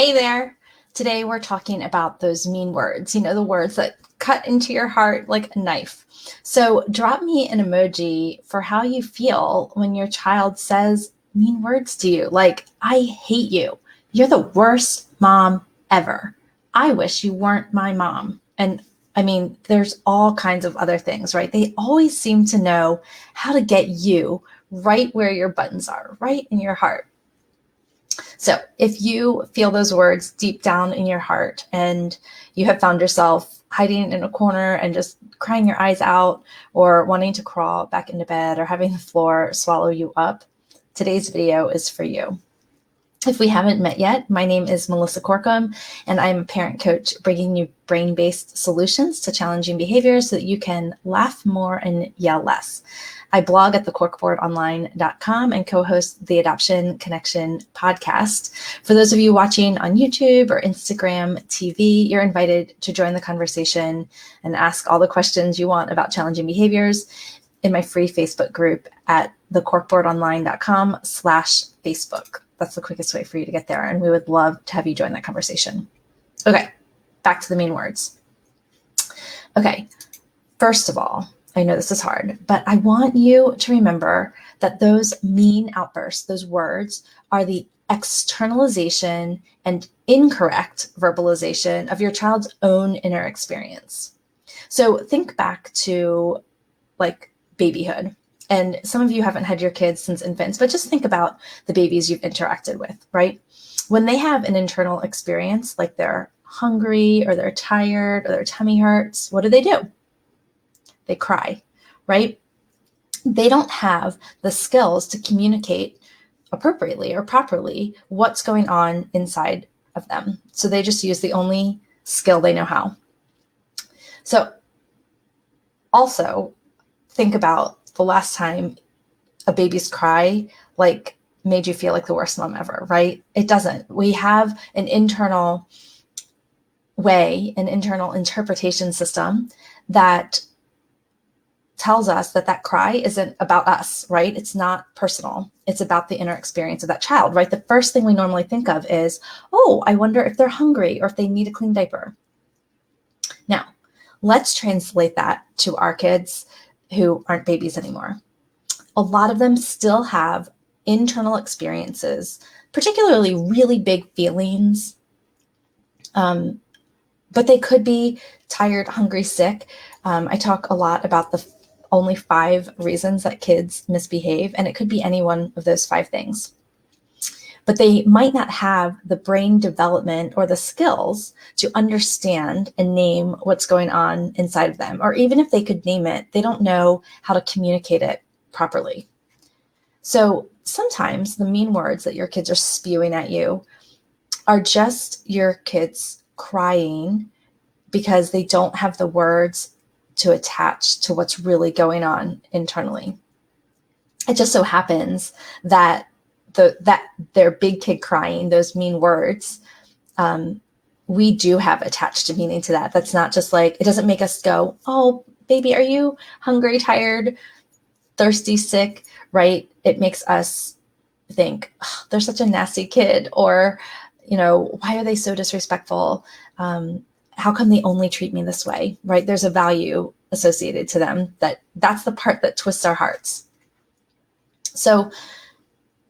Hey there. Today we're talking about those mean words, the words that cut into your heart like a knife. So drop me an emoji for how you feel when your child says mean words to you, like, I hate you. You're the worst mom ever. I wish you weren't my mom. And there's all kinds of other things, right? They always seem to know how to get you right where your buttons are, right in your heart. So if you feel those words deep down in your heart and you have found yourself hiding in a corner and just crying your eyes out or wanting to crawl back into bed or having the floor swallow you up, today's video is for you. If we haven't met yet, my name is Melissa Corkum, and I'm a parent coach bringing you brain-based solutions to challenging behaviors so that you can laugh more and yell less. I blog at thecorkboardonline.com and co-host the Adoption Connection podcast. For those of you watching on YouTube or Instagram TV, you're invited to join the conversation and ask all the questions you want about challenging behaviors in my free Facebook group at thecorkboardonline.com/Facebook. That's the quickest way for you to get there. And we would love to have you join that conversation. Okay, back to the mean words. Okay, first of all, I know this is hard, but I want you to remember that those mean outbursts, those words, are the externalization and incorrect verbalization of your child's own inner experience. So think back to like babyhood. And some of you haven't had your kids since infants, but just think about the babies you've interacted with, right? When they have an internal experience, like they're hungry or they're tired or their tummy hurts, what do? They cry, right? They don't have the skills to communicate appropriately or properly what's going on inside of them. So they just use the only skill they know how. So also think about the last time a baby's cry like made you feel like the worst mom ever, right? It doesn't. We have an internal way, an internal interpretation system that tells us that that cry isn't about us, right? It's not personal. It's about the inner experience of that child, right? The first thing we normally think of is, oh, I wonder if they're hungry or if they need a clean diaper. Now, let's translate that to our kids who aren't babies anymore. A lot of them still have internal experiences, particularly really big feelings, but they could be tired, hungry, sick. I talk a lot about the only 5 reasons that kids misbehave, and it could be any one of those 5 things. But they might not have the brain development or the skills to understand and name what's going on inside of them. Or even if they could name it, they don't know how to communicate it properly. So sometimes the mean words that your kids are spewing at you are just your kids crying because they don't have the words to attach to what's really going on internally. It just so happens that their big kid crying, those mean words, we do have attached a meaning to that. That's not just like, it doesn't make us go, oh, baby, are you hungry, tired, thirsty, sick, right? It makes us think, oh, they're such a nasty kid, or, why are they so disrespectful? How come they only treat me this way, right? There's a value associated to them that's the part that twists our hearts. So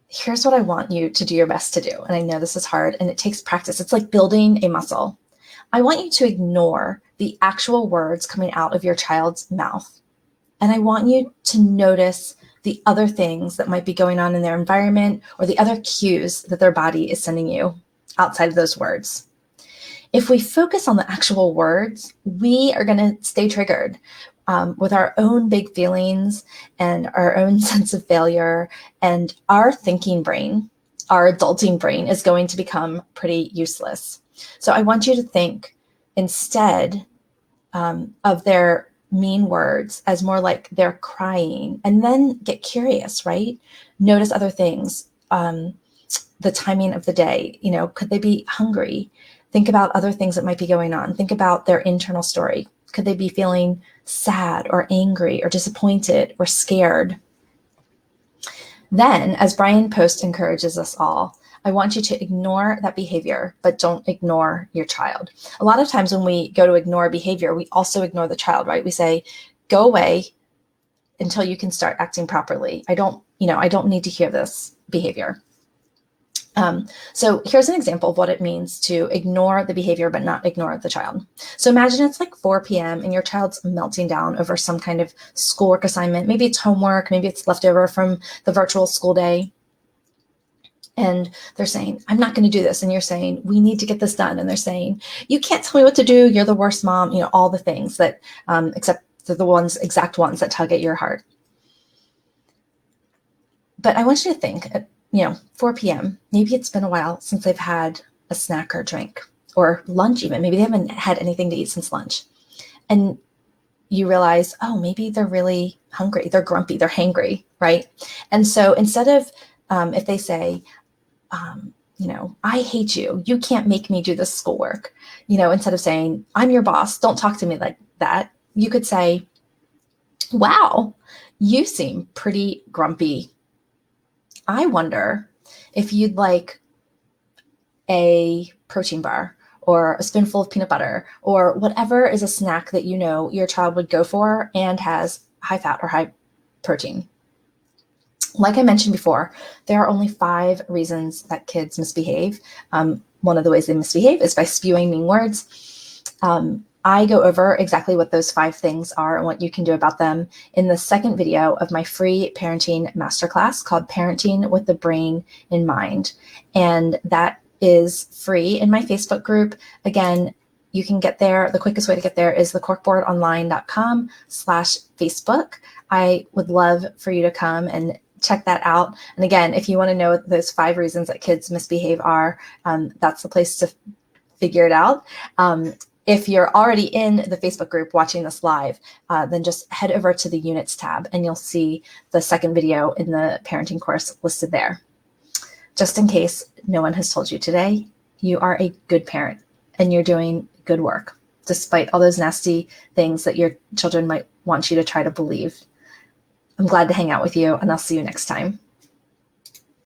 here's what I want you to do your best to do. And I know this is hard and it takes practice. It's like building a muscle. I want you to ignore the actual words coming out of your child's mouth. And I want you to notice the other things that might be going on in their environment or the other cues that their body is sending you outside of those words. If we focus on the actual words, we are going to stay triggered with our own big feelings and our own sense of failure, and our thinking brain, our adulting brain, is going to become pretty useless. So I want you to think instead of their mean words as more like they're crying, and then get curious, right? Notice other things, the timing of the day, could they be hungry? Think about other things that might be going on. Think about their internal story. Could they be feeling sad or angry or disappointed or scared? Then, as Brian Post encourages us all, I want you to ignore that behavior, but don't ignore your child. A lot of times when we go to ignore behavior, we also ignore the child, right? We say, go away until you can start acting properly. I don't need to hear this behavior. So here's an example of what it means to ignore the behavior, but not ignore the child. So imagine it's like 4 p.m. and your child's melting down over some kind of schoolwork assignment. Maybe it's homework, maybe it's leftover from the virtual school day. And they're saying, I'm not going to do this. And you're saying, we need to get this done. And they're saying, you can't tell me what to do. You're the worst mom. All the things that, except they're the exact ones that tug at your heart. But I want you to think, 4 p.m., maybe it's been a while since they've had a snack or a drink, or lunch even. Maybe they haven't had anything to eat since lunch. And you realize, oh, maybe they're really hungry. They're grumpy. They're hangry, right? And so instead of, if they say, I hate you. You can't make me do this schoolwork. Instead of saying, I'm your boss, don't talk to me like that, you could say, wow, you seem pretty grumpy. I wonder if you'd like a protein bar or a spoonful of peanut butter or whatever is a snack that your child would go for and has high fat or high protein. Like I mentioned before, there are only 5 reasons that kids misbehave. One of the ways they misbehave is by spewing mean words. I go over exactly what those 5 things are and what you can do about them in the second video of my free parenting masterclass called Parenting with the Brain in Mind. And that is free in my Facebook group. Again, you can get there. The quickest way to get there is thecorkboardonline.com/Facebook. I would love for you to come and check that out. And again, if you want to know what those 5 reasons that kids misbehave are, that's the place to figure it out. If you're already in the Facebook group watching this live, then just head over to the Units tab and you'll see the second video in the parenting course listed there. Just in case no one has told you today, you are a good parent and you're doing good work, despite all those nasty things that your children might want you to try to believe. I'm glad to hang out with you, and I'll see you next time.